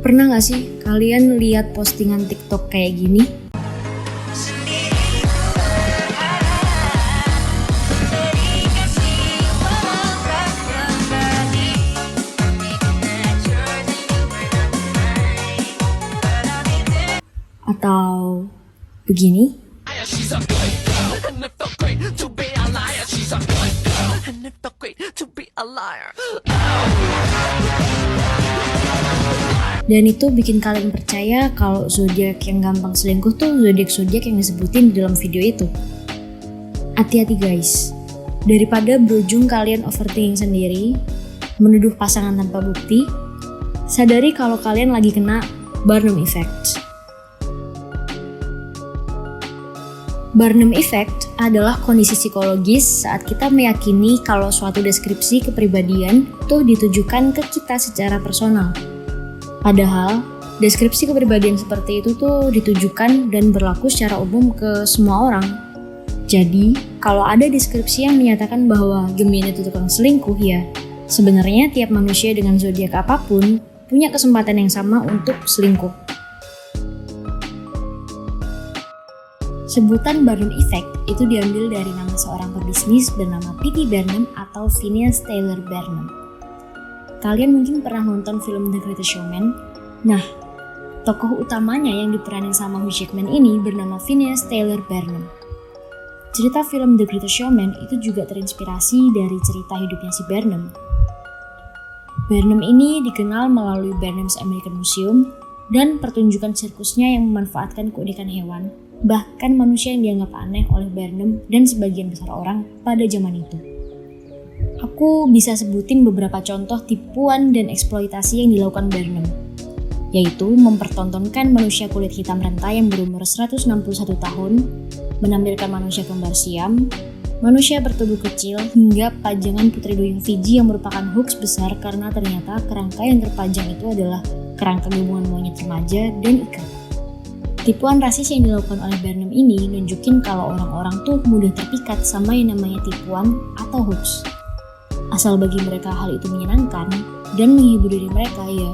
Pernah gak sih kalian lihat postingan TikTok kayak gini? Atau begini? Dan itu bikin kalian percaya kalau zodiak yang gampang selingkuh tuh zodiak-zodiak yang disebutin di dalam video itu. Hati-hati guys, daripada berujung kalian overthinking sendiri, menuduh pasangan tanpa bukti, sadari kalau kalian lagi kena Barnum Effect. Barnum Effect adalah kondisi psikologis saat kita meyakini kalau suatu deskripsi kepribadian tuh ditujukan ke kita secara personal. Padahal, deskripsi kepribadian seperti itu tuh ditujukan dan berlaku secara umum ke semua orang. Jadi, kalau ada deskripsi yang menyatakan bahwa Gemini itu tukang selingkuh ya, sebenarnya tiap manusia dengan zodiak apapun punya kesempatan yang sama untuk selingkuh. Sebutan Barnum Effect itu diambil dari nama seorang pebisnis bernama P.T. Barnum atau Phineas Taylor Barnum. Kalian mungkin pernah nonton film The Greatest Showman. Nah, tokoh utamanya yang diperanin sama Hugh Jackman ini bernama Phineas Taylor Barnum. Cerita film The Greatest Showman itu juga terinspirasi dari cerita hidupnya si Barnum. Barnum ini dikenal melalui Barnum's American Museum dan pertunjukan sirkusnya yang memanfaatkan keunikan hewan, bahkan manusia yang dianggap aneh oleh Barnum dan sebagian besar orang pada zaman itu. Aku bisa sebutin beberapa contoh tipuan dan eksploitasi yang dilakukan Barnum, yaitu mempertontonkan manusia kulit hitam renta yang berumur 161 tahun, menampilkan manusia kembar siam, manusia bertubuh kecil, hingga pajangan putri duyung Fiji yang merupakan hoax besar karena ternyata kerangka yang terpajang itu adalah kerangka gabungan monyet remaja dan ikan. Tipuan rasis yang dilakukan oleh Barnum ini nunjukin kalau orang-orang tuh mudah terpikat sama yang namanya tipuan atau hoax. Asal bagi mereka hal itu menyenangkan dan menghibur diri mereka, ya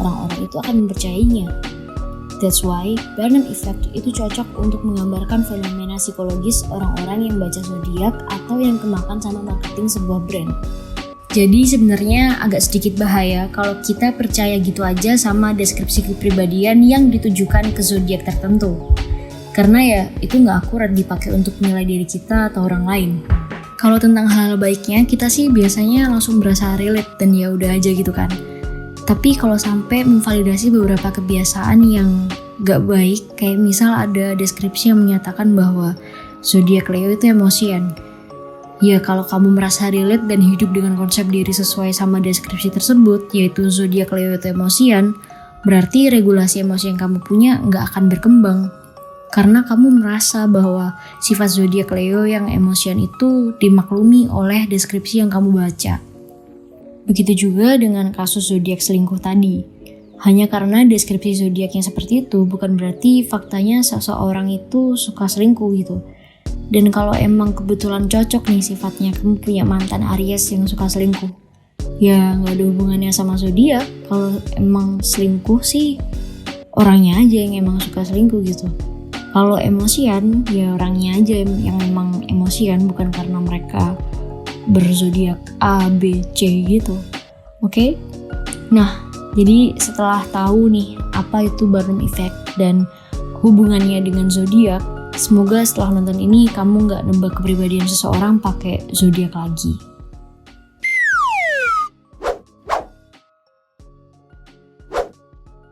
orang-orang itu akan mempercayainya. That's why Barnum Effect itu cocok untuk menggambarkan fenomena psikologis orang-orang yang baca zodiak atau yang kemakan sama marketing sebuah brand. Jadi sebenarnya agak sedikit bahaya kalau kita percaya gitu aja sama deskripsi kepribadian yang ditujukan ke zodiak tertentu. Karena ya itu nggak akurat dipakai untuk menilai diri kita atau orang lain. Kalau tentang hal-hal baiknya, kita sih biasanya langsung berasa relate dan ya udah aja gitu kan. Tapi kalau sampai memvalidasi beberapa kebiasaan yang gak baik, kayak misal ada deskripsi yang menyatakan bahwa zodiak Leo itu emosian. Ya kalau kamu merasa relate dan hidup dengan konsep diri sesuai sama deskripsi tersebut, yaitu zodiak Leo itu emosian, berarti regulasi emosi yang kamu punya gak akan berkembang. Karena kamu merasa bahwa sifat zodiak Leo yang emosian itu dimaklumi oleh deskripsi yang kamu baca. Begitu juga dengan kasus zodiak selingkuh tadi. Hanya karena deskripsi zodiaknya seperti itu bukan berarti faktanya seseorang itu suka selingkuh gitu. Dan kalau emang kebetulan cocok nih sifatnya kamu punya mantan Aries yang suka selingkuh, ya nggak ada hubungannya sama zodiak. Kalau emang selingkuh sih orangnya aja yang emang suka selingkuh gitu. Kalau emosian, ya orangnya aja yang memang emosian, bukan karena mereka berzodiak A, B, C gitu. Oke? Nah, jadi setelah tahu nih apa itu Barnum Effect dan hubungannya dengan zodiak, semoga setelah nonton ini kamu nggak nembak kepribadian seseorang pakai zodiak lagi.